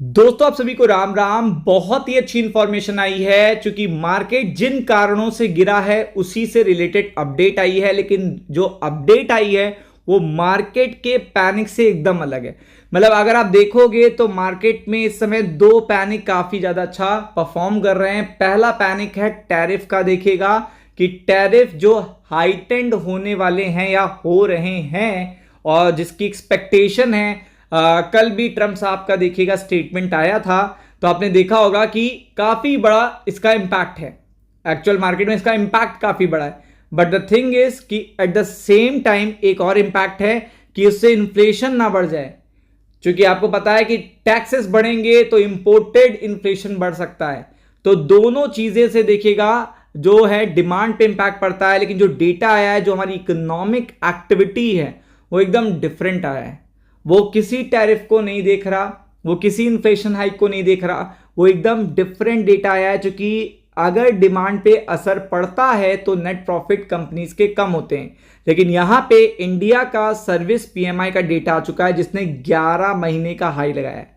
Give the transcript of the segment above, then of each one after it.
दोस्तों आप सभी को राम राम। बहुत ही अच्छी इंफॉर्मेशन आई है, क्योंकि मार्केट जिन कारणों से गिरा है उसी से रिलेटेड अपडेट आई है। लेकिन जो अपडेट आई है वो मार्केट के पैनिक से एकदम अलग है। मतलब अगर आप देखोगे तो मार्केट में इस समय दो पैनिक काफी ज्यादा अच्छा परफॉर्म कर रहे हैं। पहला पैनिक है टैरिफ का। देखिएगा कि टैरिफ जो हाइटेंड होने वाले हैं या हो रहे हैं, और जिसकी एक्सपेक्टेशन है। कल भी ट्रम्प साहब का देखिएगा स्टेटमेंट आया था, तो आपने देखा होगा कि काफी बड़ा इसका इंपैक्ट है। एक्चुअल मार्केट में इसका इंपैक्ट काफी बड़ा है। बट द थिंग इज कि एट द सेम टाइम एक और इंपैक्ट है कि उससे इन्फ्लेशन ना बढ़ जाए। क्योंकि आपको पता है कि टैक्सेस बढ़ेंगे तो इंपोर्टेड इन्फ्लेशन बढ़ सकता है। तो दोनों चीजें से देखिएगा जो है डिमांड पे इंपैक्ट पड़ता है। लेकिन जो डेटा आया है, जो हमारी इकोनॉमिक एक्टिविटी है, वो एकदम डिफरेंट आया है। वो किसी टैरिफ को नहीं देख रहा, वो किसी इन्फ्लेशन हाइक को नहीं देख रहा, वो एकदम डिफरेंट डेटा आया है। क्योंकि अगर डिमांड पे असर पड़ता है तो नेट प्रॉफिट कंपनीज के कम होते हैं। लेकिन यहां पे इंडिया का सर्विस पीएमआई का डेटा आ चुका है, जिसने 11 महीने का हाई लगाया है,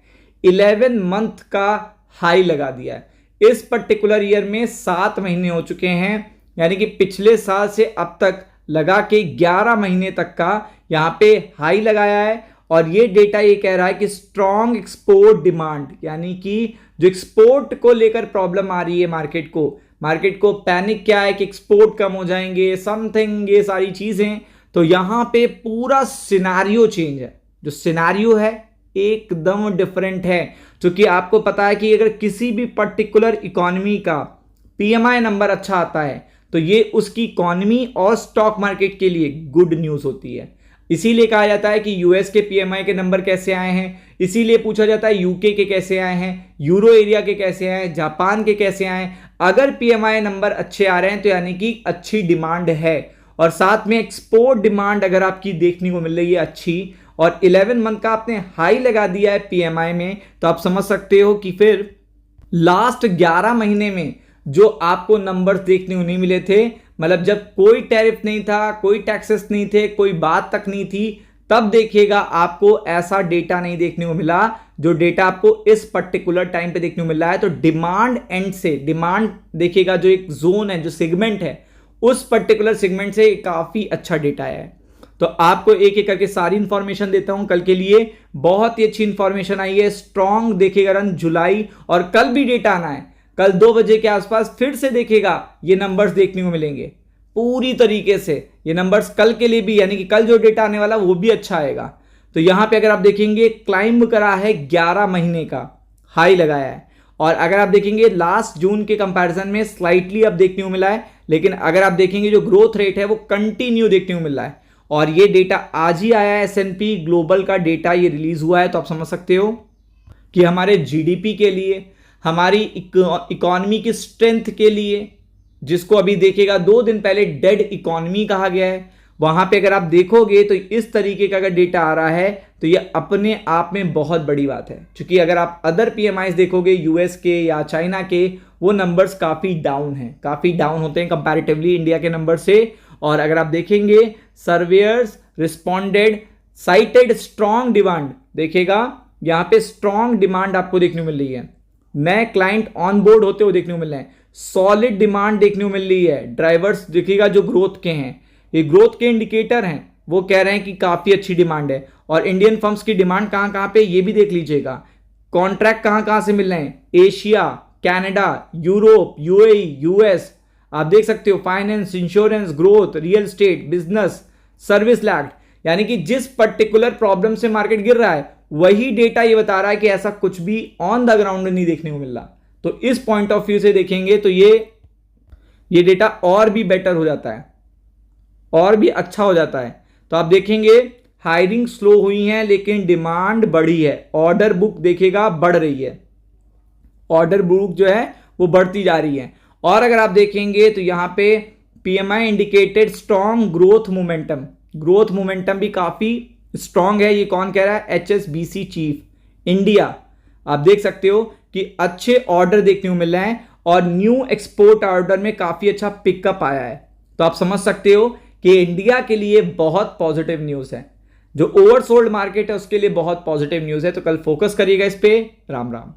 11 मंथ का हाई लगा दिया है। इस पर्टिकुलर ईयर में 7 महीने हो चुके हैं, यानी कि पिछले साल से अब तक लगा के 11 महीने तक का यहां पे हाई लगाया है। और ये डेटा ये कह रहा है कि स्ट्रॉन्ग एक्सपोर्ट डिमांड, यानी कि जो एक्सपोर्ट को लेकर प्रॉब्लम आ रही है मार्केट को पैनिक क्या है कि एक्सपोर्ट कम हो जाएंगे, समथिंग ये सारी चीजें। तो यहां पे पूरा सिनारियो चेंज है। जो सिनारियो है एकदम डिफरेंट है। क्योंकि आपको पता है कि अगर किसी भी पर्टिकुलर इकोनॉमी का पीएमआई नंबर अच्छा आता है तो ये उसकी इकोनॉमी और स्टॉक मार्केट के लिए गुड न्यूज होती है। इसीलिए कहा जाता है कि यूएस के पीएमआई के नंबर कैसे आए हैं, इसीलिए पूछा जाता है यूके के कैसे आए हैं, यूरो एरिया के कैसे आए हैं, जापान के कैसे आए हैं। अगर पीएमआई नंबर अच्छे आ रहे हैं तो यानी कि अच्छी डिमांड है। और साथ में एक्सपोर्ट डिमांड अगर आपकी देखने को मिल रही है अच्छी, और 11 मंथ का आपने हाई लगा दिया है पीएमआई में, तो आप समझ सकते हो कि फिर लास्ट 11 महीने में जो आपको नंबर्स देखने को नहीं मिले थे, मतलब जब कोई टैरिफ नहीं था, कोई टैक्सेस नहीं थे, कोई बात तक नहीं थी, तब देखिएगा आपको ऐसा डेटा नहीं देखने को मिला जो डेटा आपको इस पर्टिकुलर टाइम पे देखने को मिल रहा है। तो डिमांड एंड से, डिमांड देखिएगा जो एक जोन है, जो सेगमेंट है, उस पर्टिकुलर सेगमेंट से काफी अच्छा डेटा आया है। तो आपको एक एक करके सारी इंफॉर्मेशन देता हूं कल के लिए। बहुत ही अच्छी इंफॉर्मेशन आई है, स्ट्रॉन्ग देखिएगा रन जुलाई, और कल भी डेटा आना है। कल 2 बजे के आसपास फिर से देखिएगा ये नंबर्स देखने को मिलेंगे पूरी तरीके से। ये नंबर्स कल के लिए भी, यानी कि कल जो डेटा आने वाला वो भी अच्छा आएगा। तो यहां पे अगर आप देखेंगे क्लाइंब करा है, 11 महीने का हाई लगाया है। और अगर आप देखेंगे लास्ट जून के कंपैरिजन में स्लाइटली अब देखने को मिला है, लेकिन अगर आप देखेंगे जो ग्रोथ रेट है वो कंटिन्यू देखने को मिल रहा है। और ये डेटा आज ही आया है, एसएनपी ग्लोबल का डेटा ये रिलीज हुआ है। तो आप समझ सकते हो कि हमारे जीडीपी के लिए, हमारी इकोनॉमी की स्ट्रेंथ के लिए, जिसको अभी देखिएगा 2 दिन पहले डेड इकोनॉमी कहा गया है, वहां पे अगर आप देखोगे तो इस तरीके का अगर डेटा आ रहा है तो ये अपने आप में बहुत बड़ी बात है। क्योंकि अगर आप अदर पीएमआई देखोगे यूएस के या चाइना के, वो नंबर्स काफी डाउन हैं, काफी डाउन होते हैं कंपैरेटिवली इंडिया के नंबर से। और अगर आप देखेंगे surveyors responded cited strong demand, देखिएगा यहां पे स्ट्रॉन्ग डिमांड आपको देखने को मिल रही है, नए क्लाइंट ऑन बोर्ड होते हुए देखने को मिल रहे हैं, सॉलिड डिमांड देखने को मिल रही है। ड्राइवर्स देखिएगा जो ग्रोथ के हैं, ये ग्रोथ के इंडिकेटर हैं, वो कह रहे हैं कि काफी अच्छी डिमांड है। और इंडियन फर्म्स की डिमांड कहां कहां पे ये भी देख लीजिएगा। कॉन्ट्रैक्ट कहां कहां से मिल रहे हैं, Asia, Canada, Europe, UAE, US. आप देख सकते हो finance, insurance, growth, real estate, business, service lagged. यानी कि जिस पर्टिकुलर प्रॉब्लम से मार्केट गिर रहा है वही डेटा ये बता रहा है कि ऐसा कुछ भी ऑन द ग्राउंड नहीं देखने को मिल रहा। तो इस पॉइंट ऑफ व्यू से देखेंगे तो ये डेटा और भी बेटर हो जाता है, और भी अच्छा हो जाता है। तो आप देखेंगे हायरिंग स्लो हुई है लेकिन डिमांड बढ़ी है। ऑर्डर बुक देखिएगा बढ़ रही है, ऑर्डर बुक जो है वो बढ़ती जा रही है। और अगर आप देखेंगे तो यहां पे PMI indicated strong growth momentum, growth momentum भी काफी स्ट्रॉन्ग है। ये कौन कह रहा है, एचएसबीसी चीफ इंडिया। आप देख सकते हो कि अच्छे ऑर्डर देखने को मिल रहे हैं, और न्यू एक्सपोर्ट ऑर्डर में काफी अच्छा पिकअप आया है। तो आप समझ सकते हो कि इंडिया के लिए बहुत पॉजिटिव न्यूज है। जो ओवरसोल्ड मार्केट है उसके लिए बहुत पॉजिटिव न्यूज है, तो कल फोकस करिएगा इस पे। राम राम।